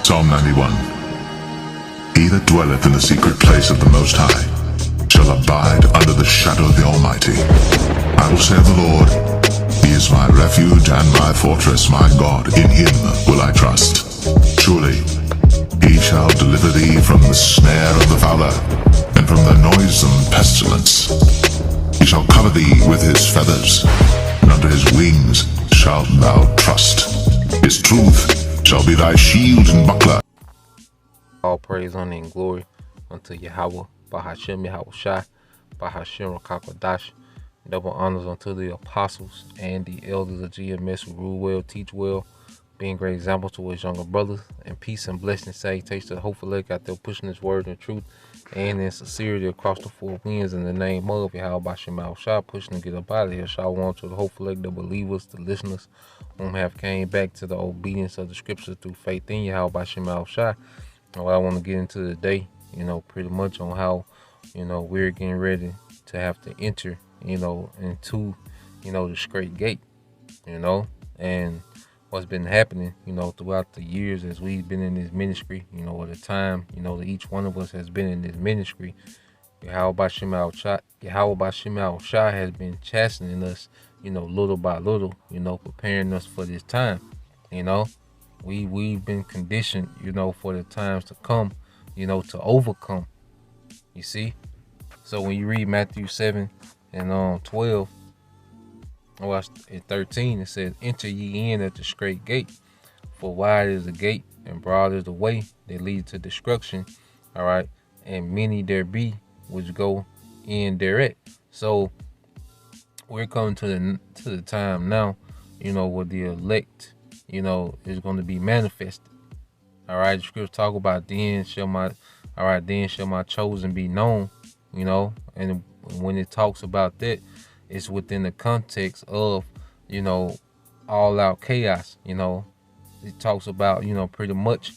Psalm 91. He that dwelleth in the secret place of the Most High shall abide under the shadow of the Almighty. I will say of the Lord, He is my refuge and my fortress, my God, in Him will I trust. Surely He shall deliver thee from the snare of the fowler, and from the noisome pestilence. He shall cover thee with His feathers, and under His wings shalt thou trust. His truth shall be thy shield and buckler. All praise, honor, and glory unto Yahweh, Bahashem Yahweh Shai, Bahashem Rakakwadash. Double honors unto the apostles and the elders of GMS who rule well, teach well, being great examples to his younger brothers. And peace and blessing salutation to the hopeful leg out there pushing this word in truth and in sincerity across the four winds in the name of Yahweh Bahashem Yahweh Shai, pushing to get up out of here. Shalom to the hopeful leg, the believers, the listeners whom have came back to the obedience of the scriptures through faith in Yahweh Bahashem Yahweh Shai. What I want to get into today, pretty much on how, we're getting ready to have to enter, into, the straight gate, and what's been happening, throughout the years as we've been in this ministry, or the time, that each one of us has been in this ministry. Yahweh Bahashem Yahweh Shai has been chastening us, little by little, preparing us for this time, We've been conditioned, for the times to come, to overcome. You see? So when you read Matthew 7 and 12, or at 13, it says, "Enter ye in at the straight gate, for wide is the gate and broad is the way that leads to destruction. All right, and many there be which go in thereat." So we're coming to the time now, where the elect, is going to be manifested. All right, the scriptures talk about then shall my chosen be known, and when it talks about that, it's within the context of, all out chaos. It talks about, pretty much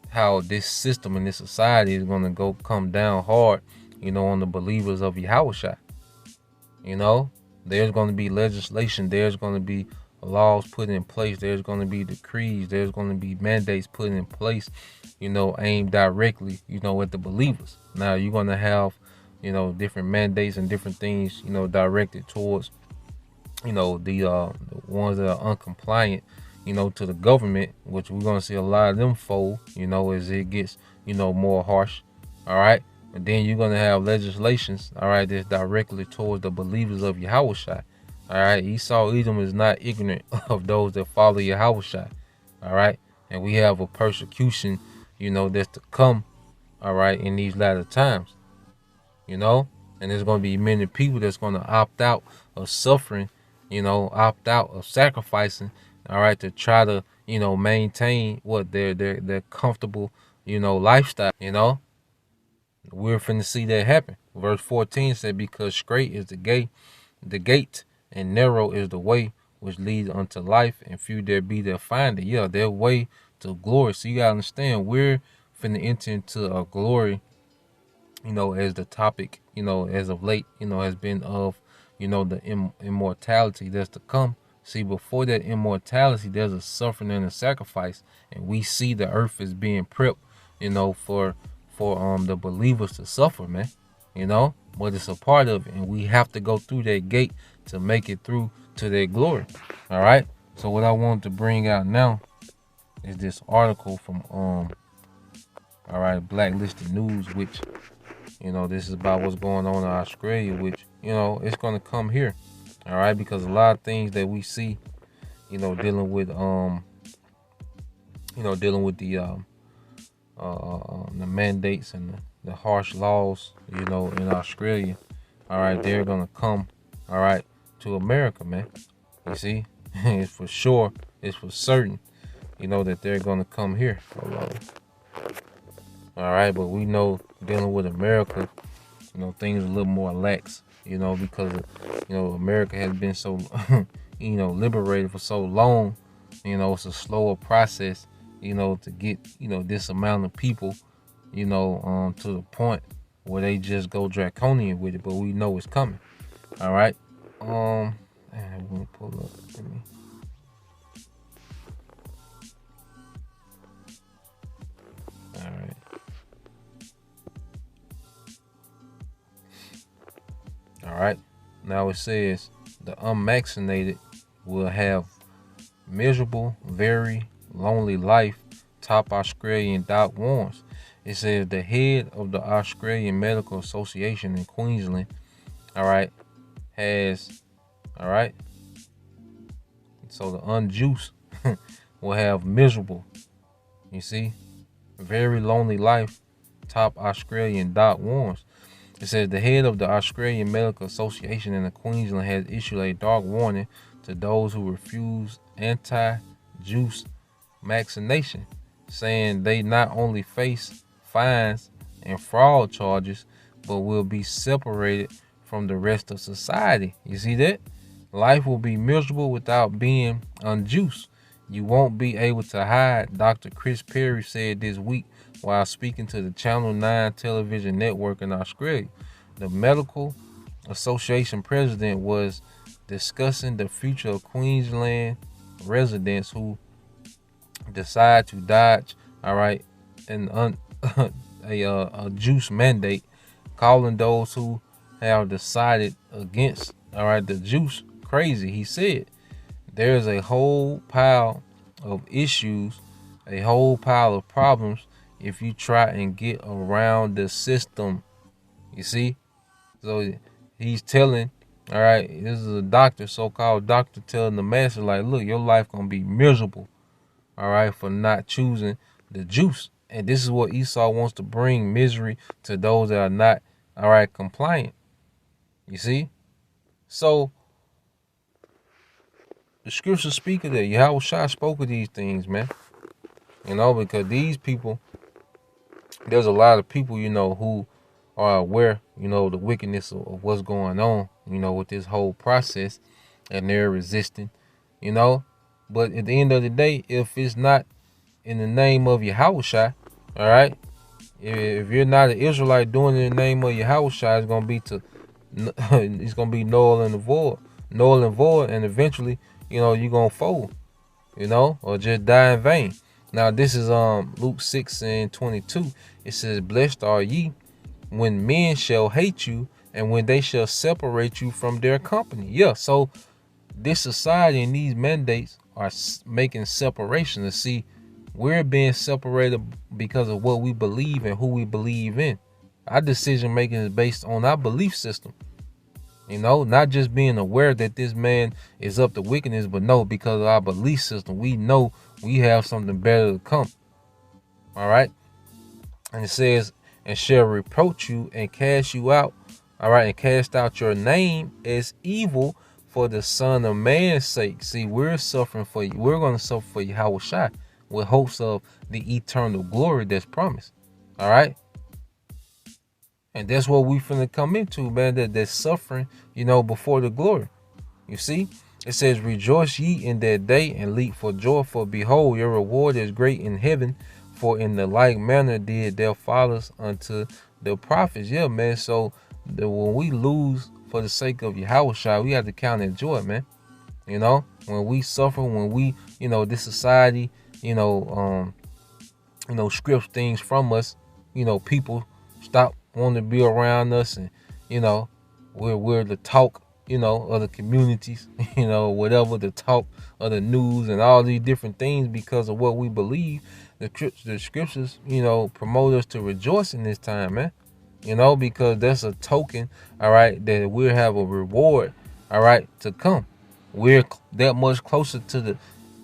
how this system and this society is going to come down hard, on the believers of Yahushua. There's going to be legislation, there's going to be laws put in place, there's going to be decrees, there's going to be mandates put in place, aimed directly, at the believers. Now you're going to have, different mandates and different things, directed towards, the ones that are uncompliant, to the government, which we're going to see a lot of them fold, as it gets, more harsh. All right. And then you're going to have legislations, all right, that's directly towards the believers of Yahushua. All right, Esau Edom is not ignorant of those that follow Yahushua. All right, and we have a persecution, that's to come. All right, in these latter times, and there's going to be many people that's going to opt out of suffering, opt out of sacrificing. All right, to try to, maintain what their comfortable, lifestyle. We're finna see that happen. Verse 14 said, "Because straight is the gate, and narrow is the way which leads unto life, and few there be that find it." Yeah, their way to glory. So you gotta understand, we're finna enter into a glory, as the topic, as of late, has been of, the immortality that's to come. See, before that immortality, there's a suffering and a sacrifice, and we see the earth is being prepped, for the believers to suffer, man. But it's a part of it, and we have to go through that gate to make it through to their glory. All right. So what I want to bring out now is this article from Blacklisted News, which this is about what's going on in Australia, which it's going to come here. All right, because a lot of things that we see, dealing with the mandates and the harsh laws, in Australia. All right, they're gonna come, all right, to America, man. You see, it's for sure, it's for certain, that they're gonna come here. Hold on. All right, but we know dealing with America, things are a little more lax, because America has been so, liberated for so long. It's a slower process, to get, this amount of people, to the point where they just go draconian with it, but we know it's coming. All right. Let me pull up. Now it says the unvaccinated will have miserable, very lonely life. Top Australian doc warns. It says the head of the Australian Medical Association in Queensland, all right, has, all right, so the unjuiced will have miserable, you see, very lonely life. Top Australian doc warns. It says the head of the Australian Medical Association in Queensland has issued a dark warning to those who refuse anti-juice vaccination, saying they not only face fines and fraud charges, but will be separated from the rest of society. You see that? Life will be miserable without being unjuiced. You won't be able to hide, Dr. Chris Perry said this week while speaking to the Channel 9 television network in Australia. The Medical Association president was discussing the future of Queensland residents who decide to dodge, all right, a juice mandate, calling those who have decided against, all right, the juice crazy. He said there's a whole pile of issues, a whole pile of problems if you try and get around the system. You see? So he's telling, all right, this is a doctor, so-called doctor, telling the masses, like, look, your life gonna be miserable, all right, for not choosing the juice. And this is what Esau wants to bring misery to those that are not, all right, compliant. You see? So the scriptures speak of that. Yahushua spoke of these things, man. You know, because these people, there's a lot of people, you know, who are aware, you know, the wickedness of what's going on, you know, with this whole process, and they're resisting, you know. But at the end of the day, if it's not in the name of Yahushua, all right, if you're not an Israelite doing it in the name of Yahushua, it's gonna be null and void, and eventually, you know, you're gonna fold, you know, or just die in vain. Now this is Luke 6:22. It says, blessed are ye when men shall hate you, and when they shall separate you from their company. Yeah, so this society and these mandates are making separation. To see, we're being separated because of what we believe and who we believe in. Our decision making is based on our belief system. You know, not just being aware that this man is up to wickedness, but no, because of our belief system, we know we have something better to come. All right. And it says, and shall reproach you and cast you out. All right. And cast out your name as evil for the Son of Man's sake. See, we're suffering for you. We're going to suffer for Yahushua with hopes of the eternal glory that's promised. All right. And that's what we finna come into, man, that suffering, you know, before the glory. You see, it says, rejoice ye in that day and leap for joy, for behold, your reward is great in heaven, for in the like manner did their fathers unto the prophets. Yeah, man. So when we lose for the sake of Yahushua, we have to count it joy, man. You know, when we suffer, when we, you know, this society, you know, scripts things from us, you know, people stop want to be around us, and you know, we're the talk, you know, of the communities, you know, whatever, the talk of the news and all these different things because of what we believe. The scriptures, you know, promote us to rejoice in this time, man. You know, because that's a token, all right, that we'll have a reward, all right, to come. We're that much closer to the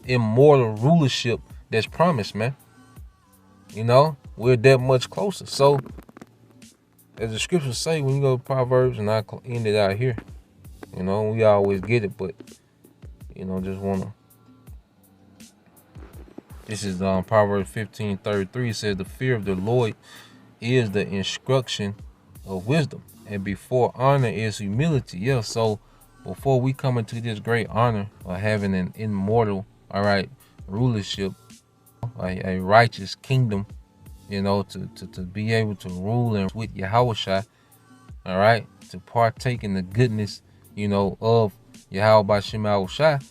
immortal rulership that's promised, man. You know, we're that much closer. So as the scriptures say, when you go to Proverbs, and I end it out here, you know, we always get it, but, you know, just want to. This is Proverbs 15:33. It says, the fear of the Lord is the instruction of wisdom, and before honor is humility. Yeah, so before we come into this great honor of having an immortal, all right, rulership, a righteous kingdom, you know, to be able to rule and with Yahushua, all right, to partake in the goodness, you know, of Yahweh B'Shem Yahushua,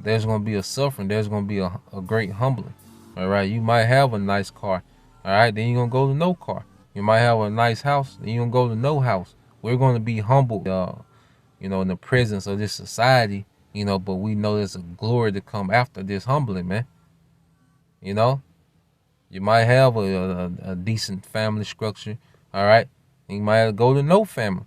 there's going to be a suffering. There's going to be a great humbling, all right. You might have a nice car, all right, then you're going to go to no car. You might have a nice house, then you're going to go to no house. We're going to be humbled, in the presence of this society, but we know there's a glory to come after this humbling, man. You know, you might have a decent family structure, all right? You might go to no family.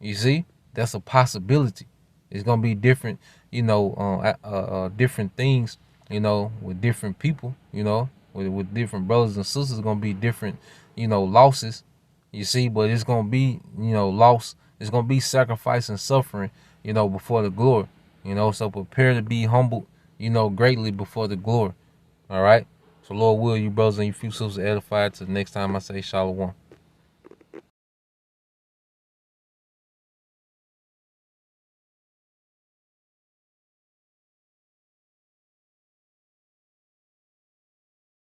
You see, that's a possibility. It's gonna be different, different things, with different people, with different brothers and sisters. Gonna be different, losses. You see, but it's gonna be, loss. It's gonna be sacrifice and suffering, before the glory. So prepare to be humbled, greatly before the glory. All right. So Lord will you brothers and you few sisters edified. Till the next time I say shalom.